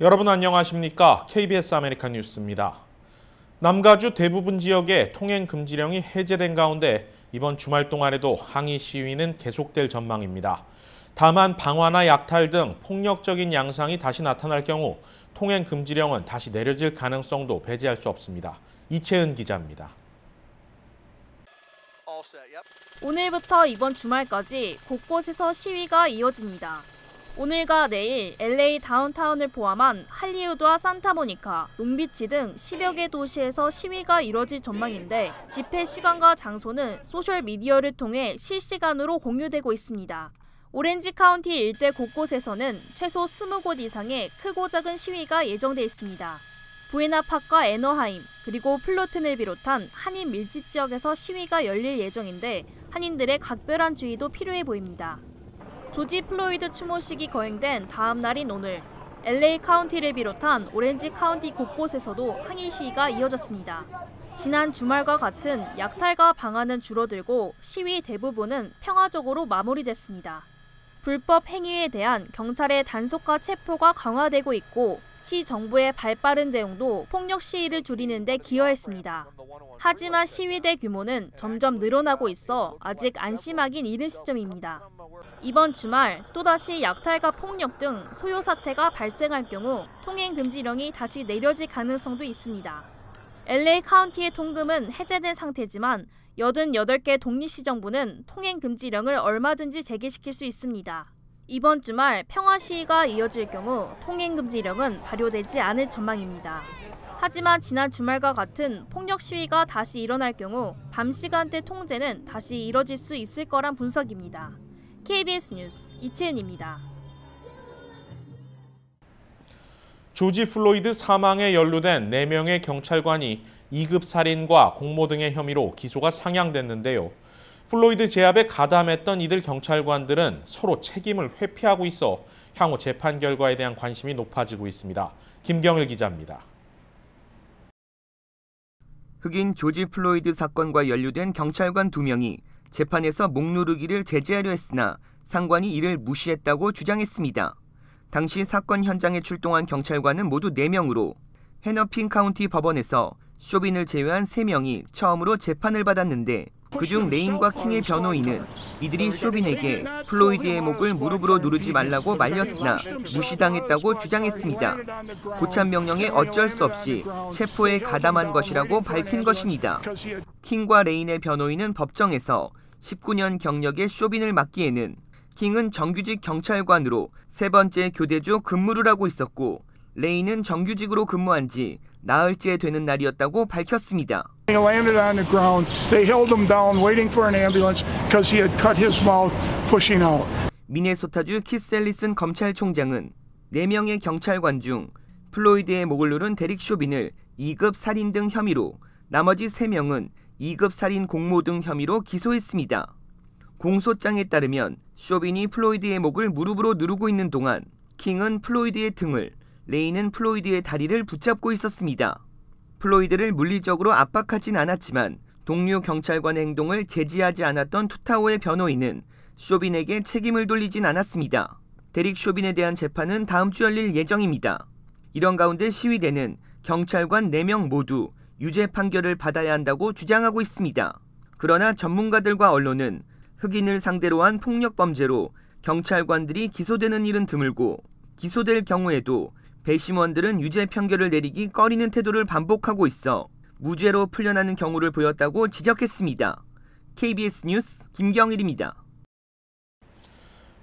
여러분 안녕하십니까? KBS 아메리칸 뉴스입니다. 남가주 대부분 지역에 통행 금지령이 해제된 가운데 이번 주말 동안에도 항의 시위는 계속될 전망입니다. 다만 방화나 약탈 등 폭력적인 양상이 다시 나타날 경우 통행 금지령은 다시 내려질 가능성도 배제할 수 없습니다. 이채은 기자입니다. 오늘부터 이번 주말까지 곳곳에서 시위가 이어집니다. 오늘과 내일 LA 다운타운을 포함한 할리우드와 산타모니카, 롱비치 등 10여 개 도시에서 시위가 이뤄질 전망인데 집회 시간과 장소는 소셜미디어를 통해 실시간으로 공유되고 있습니다. 오렌지 카운티 일대 곳곳에서는 최소 20곳 이상의 크고 작은 시위가 예정돼 있습니다. 부에나파크와 애너하임, 그리고 플로튼을 비롯한 한인 밀집 지역에서 시위가 열릴 예정인데 한인들의 각별한 주의도 필요해 보입니다. 조지 플로이드 추모식이 거행된 다음 날인 오늘, LA 카운티를 비롯한 오렌지 카운티 곳곳에서도 항의 시위가 이어졌습니다. 지난 주말과 같은 약탈과 방화는 줄어들고 시위 대부분은 평화적으로 마무리됐습니다. 불법 행위에 대한 경찰의 단속과 체포가 강화되고 있고 시 정부의 발빠른 대응도 폭력 시위를 줄이는 데 기여했습니다. 하지만 시위대 규모는 점점 늘어나고 있어 아직 안심하긴 이른 시점입니다. 이번 주말 또다시 약탈과 폭력 등 소요 사태가 발생할 경우 통행 금지령이 다시 내려질 가능성도 있습니다. LA 카운티의 통금은 해제된 상태지만 88개 독립시정부는 통행 금지령을 얼마든지 재개시킬 수 있습니다. 이번 주말 평화 시위가 이어질 경우 통행 금지령은 발효되지 않을 전망입니다. 하지만 지난 주말과 같은 폭력 시위가 다시 일어날 경우 밤 시간대 통제는 다시 이뤄질 수 있을 거란 분석입니다. KBS 뉴스 이채은입니다. 조지 플로이드 사망에 연루된 4명의 경찰관이 2급 살인과 공모 등의 혐의로 기소가 상향됐는데요. 플로이드 제압에 가담했던 이들 경찰관들은 서로 책임을 회피하고 있어 향후 재판 결과에 대한 관심이 높아지고 있습니다. 김경일 기자입니다. 흑인 조지 플로이드 사건과 연루된 경찰관 2명이 재판에서 목 누르기를 제지하려 했으나 상관이 이를 무시했다고 주장했습니다. 당시 사건 현장에 출동한 경찰관은 모두 4명으로 해너핀 카운티 법원에서 쇼빈을 제외한 3명이 처음으로 재판을 받았는데 그중 레인과 킹의 변호인은 이들이 쇼빈에게 플로이드의 목을 무릎으로 누르지 말라고 말렸으나 무시당했다고 주장했습니다. 고참 명령에 어쩔 수 없이 체포에 가담한 것이라고 밝힌 것입니다. 킹과 레인의 변호인은 법정에서 19년 경력의 쇼빈을 맡기에는 킹은 정규직 경찰관으로 3번째 교대조 근무를 하고 있었고 레인은 정규직으로 근무한 지 나흘째 되는 날이었다고 밝혔습니다. He landed on the ground. They held him down waiting for an ambulance because he had cut his mouth pushing out. 미네소타주 키스 앨리슨 검찰총장은 4명의 경찰관 중 플로이드의 목을 누른 데릭 쇼빈을 2급 살인 등 혐의로 나머지 3명은 2급 살인 공모 등 혐의로 기소했습니다. 공소장에 따르면 쇼빈이 플로이드의 목을 무릎으로 누르고 있는 동안 킹은 플로이드의 등을, 레인은 플로이드의 다리를 붙잡고 있었습니다. 플로이드를 물리적으로 압박하진 않았지만 동료 경찰관의 행동을 제지하지 않았던 투타오의 변호인은 쇼빈에게 책임을 돌리진 않았습니다. 데릭 쇼빈에 대한 재판은 다음 주 열릴 예정입니다. 이런 가운데 시위대는 경찰관 4명 모두 유죄 판결을 받아야 한다고 주장하고 있습니다. 그러나 전문가들과 언론은 흑인을 상대로 한 폭력 범죄로 경찰관들이 기소되는 일은 드물고 기소될 경우에도 배심원들은 유죄 판결을 내리기 꺼리는 태도를 반복하고 있어 무죄로 풀려나는 경우를 보였다고 지적했습니다. KBS 뉴스 김경일입니다.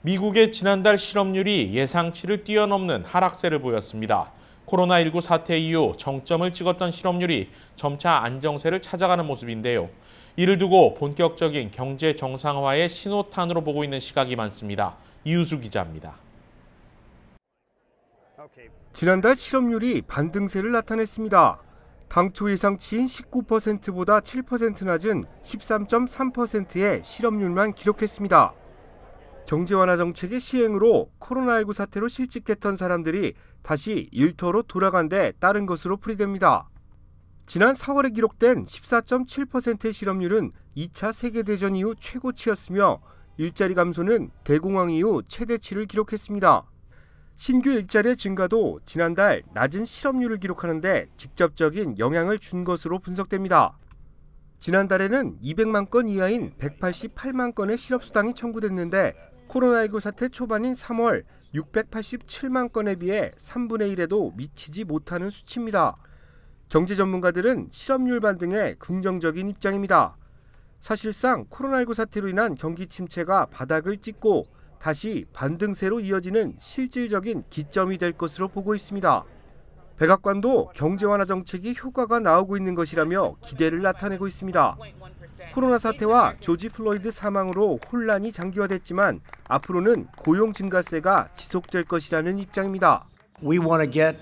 미국의 지난달 실업률이 예상치를 뛰어넘는 하락세를 보였습니다. 코로나19 사태 이후 정점을 찍었던 실업률이 점차 안정세를 찾아가는 모습인데요. 이를 두고 본격적인 경제 정상화의 신호탄으로 보고 있는 시각이 많습니다. 이유수 기자입니다. 지난달 실업률이 반등세를 나타냈습니다. 당초 예상치인 19%보다 7% 낮은 13.3%의 실업률만 기록했습니다. 경제 완화 정책의 시행으로 코로나19 사태로 실직했던 사람들이 다시 일터로 돌아간 데 따른 것으로 풀이됩니다. 지난 4월에 기록된 14.7%의 실업률은 2차 세계대전 이후 최고치였으며 일자리 감소는 대공황 이후 최대치를 기록했습니다. 신규 일자리의 증가도 지난달 낮은 실업률을 기록하는데 직접적인 영향을 준 것으로 분석됩니다. 지난달에는 200만 건 이하인 188만 건의 실업수당이 청구됐는데 코로나19 사태 초반인 3월 687만 건에 비해 3분의 1에도 미치지 못하는 수치입니다. 경제 전문가들은 실업률 반등에 긍정적인 입장입니다. 사실상 코로나19 사태로 인한 경기 침체가 바닥을 찍고 다시 반등세로 이어지는 실질적인 기점이 될 것으로 보고 있습니다. 백악관도 경제 완화 정책이 효과가 나오고 있는 것이라며 기대를 나타내고 있습니다. 코로나 사태와 조지 플로이드 사망으로 혼란이 장기화됐지만 앞으로는 고용 증가세가 지속될 것이라는 입장입니다. We want to get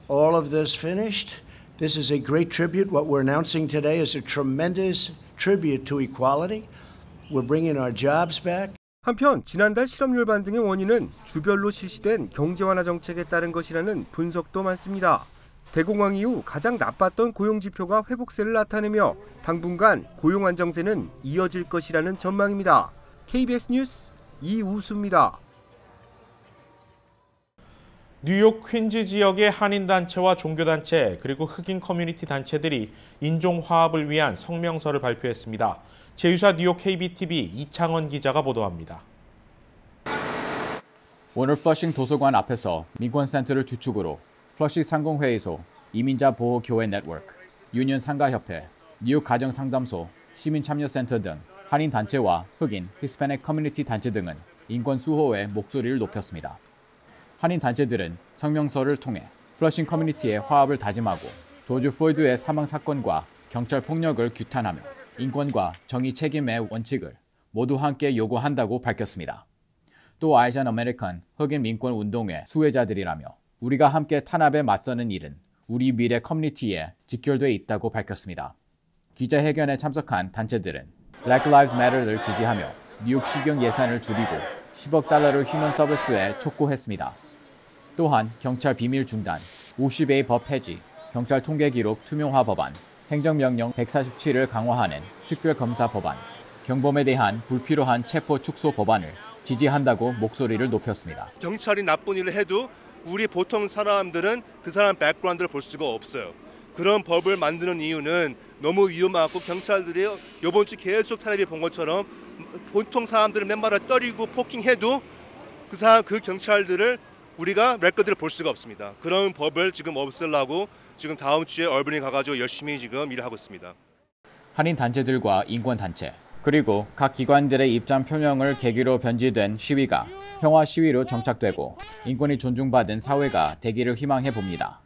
all of this finished. This is a great tribute. What we're announcing today is a tremendous tribute to equality. We're bringing our jobs back. 한편 지난달 실업률 반등의 원인은 주별로 실시된 경제 완화 정책에 따른 것이라는 분석도 많습니다. 대공황 이후 가장 나빴던 고용 지표가 회복세를 나타내며 당분간 고용 안정세는 이어질 것이라는 전망입니다. KBS 뉴스 이우수입니다. 뉴욕 퀸즈 지역의 한인단체와 종교단체 그리고 흑인 커뮤니티 단체들이 인종화합을 위한 성명서를 발표했습니다. 제휴사 뉴욕 KBTV 이창원 기자가 보도합니다. 오늘 플러싱 도서관 앞에서 민권센터를 주축으로 플러싱 상공회의소, 이민자보호교회 네트워크, 유니언 상가협회, 뉴욕 가정상담소, 시민참여센터 등 한인단체와 흑인, 히스패닉 커뮤니티 단체 등은 인권 수호에 목소리를 높였습니다. 한인단체들은 성명서를 통해 플러싱 커뮤니티의 화합을 다짐하고 조지 플로이드의 사망 사건과 경찰 폭력을 규탄하며 인권과 정의 책임의 원칙을 모두 함께 요구한다고 밝혔습니다. 또 아시안 아메리칸 흑인 민권 운동의 수혜자들이라며 우리가 함께 탄압에 맞서는 일은 우리 미래 커뮤니티에 직결돼 있다고 밝혔습니다. 기자회견에 참석한 단체들은 Black Lives Matter를 지지하며 뉴욕 시경 예산을 줄이고 10억 달러를 휴먼 서비스에 촉구했습니다. 또한 경찰 비밀 중단, 50A 법 폐지, 경찰 통계 기록 투명화 법안, 행정명령 147을 강화하는 특별검사 법안, 경범에 대한 불필요한 체포 축소 법안을 지지한다고 목소리를 높였습니다. 경찰이 나쁜 일을 해도 우리 보통 사람들은 그 사람 백그라운드를 볼 수가 없어요. 그런 법을 만드는 이유는 너무 위험하고 경찰들이 이번 주 계속 텔레비 본 것처럼 보통 사람들을 맨발을 때리고 폭행해도 그 경찰들을 우리가 레코드를 볼 수가 없습니다. 그런 법을 지금 없애려고 지금 다음 주에 얼버니 가가지고 열심히 지금 일을 하고 있습니다. 한인 단체들과 인권 단체 그리고 각 기관들의 입장 표명을 계기로 변질된 시위가 평화 시위로 정착되고 인권이 존중받은 사회가 되기를 희망해 봅니다.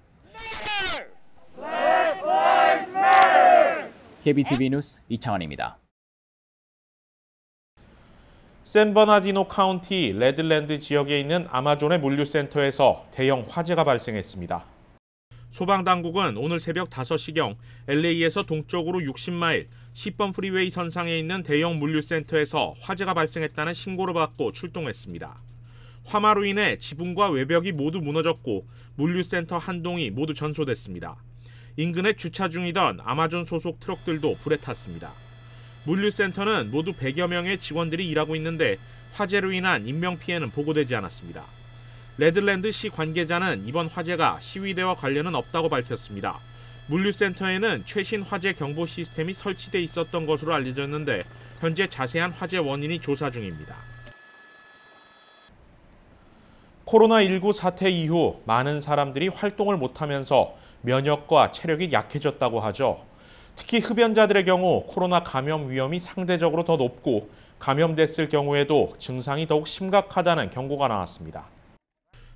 KBTV 뉴스 이창원입니다. 샌버나디노 카운티 레드랜드 지역에 있는 아마존의 물류센터에서 대형 화재가 발생했습니다. 소방당국은 오늘 새벽 5시경 LA에서 동쪽으로 60마일 10번 프리웨이 선상에 있는 대형 물류센터에서 화재가 발생했다는 신고를 받고 출동했습니다. 화마로 인해 지붕과 외벽이 모두 무너졌고 물류센터 한 동이 모두 전소됐습니다. 인근에 주차 중이던 아마존 소속 트럭들도 불에 탔습니다. 물류센터는 모두 100여 명의 직원들이 일하고 있는데 화재로 인한 인명피해는 보고되지 않았습니다. 레드랜드시 관계자는 이번 화재가 시위대와 관련은 없다고 밝혔습니다. 물류센터에는 최신 화재 경보 시스템이 설치돼 있었던 것으로 알려졌는데 현재 자세한 화재 원인이 조사 중입니다. 코로나19 사태 이후 많은 사람들이 활동을 못하면서 면역과 체력이 약해졌다고 하죠. 특히 흡연자들의 경우 코로나 감염 위험이 상대적으로 더 높고 감염됐을 경우에도 증상이 더욱 심각하다는 경고가 나왔습니다.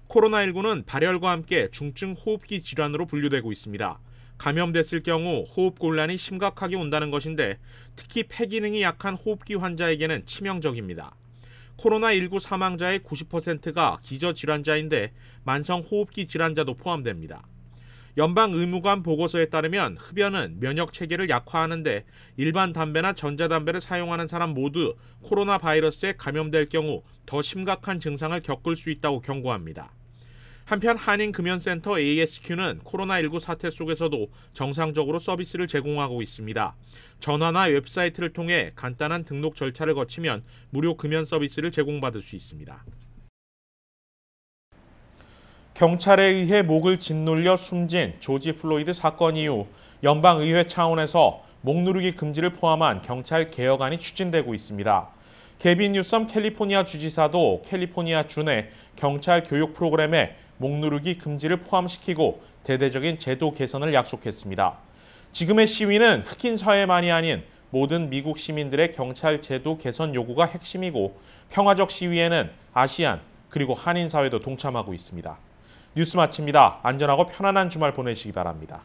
코로나19는 발열과 함께 중증 호흡기 질환으로 분류되고 있습니다. 감염됐을 경우 호흡곤란이 심각하게 온다는 것인데 특히 폐 기능이 약한 호흡기 환자에게는 치명적입니다. 코로나19 사망자의 90%가 기저질환자인데 만성 호흡기 질환자도 포함됩니다. 연방의무관 보고서에 따르면 흡연은 면역 체계를 약화하는데 일반 담배나 전자담배를 사용하는 사람 모두 코로나 바이러스에 감염될 경우 더 심각한 증상을 겪을 수 있다고 경고합니다. 한편 한인금연센터 ASQ는 코로나19 사태 속에서도 정상적으로 서비스를 제공하고 있습니다. 전화나 웹사이트를 통해 간단한 등록 절차를 거치면 무료 금연 서비스를 제공받을 수 있습니다. 경찰에 의해 목을 짓눌려 숨진 조지 플로이드 사건 이후 연방의회 차원에서 목 누르기 금지를 포함한 경찰 개혁안이 추진되고 있습니다. 게빈 뉴섬 캘리포니아 주지사도 캘리포니아 주 내 경찰 교육 프로그램에 목 누르기 금지를 포함시키고 대대적인 제도 개선을 약속했습니다. 지금의 시위는 흑인 사회만이 아닌 모든 미국 시민들의 경찰 제도 개선 요구가 핵심이고 평화적 시위에는 아시안 그리고 한인 사회도 동참하고 있습니다. 뉴스 마칩니다. 안전하고 편안한 주말 보내시기 바랍니다.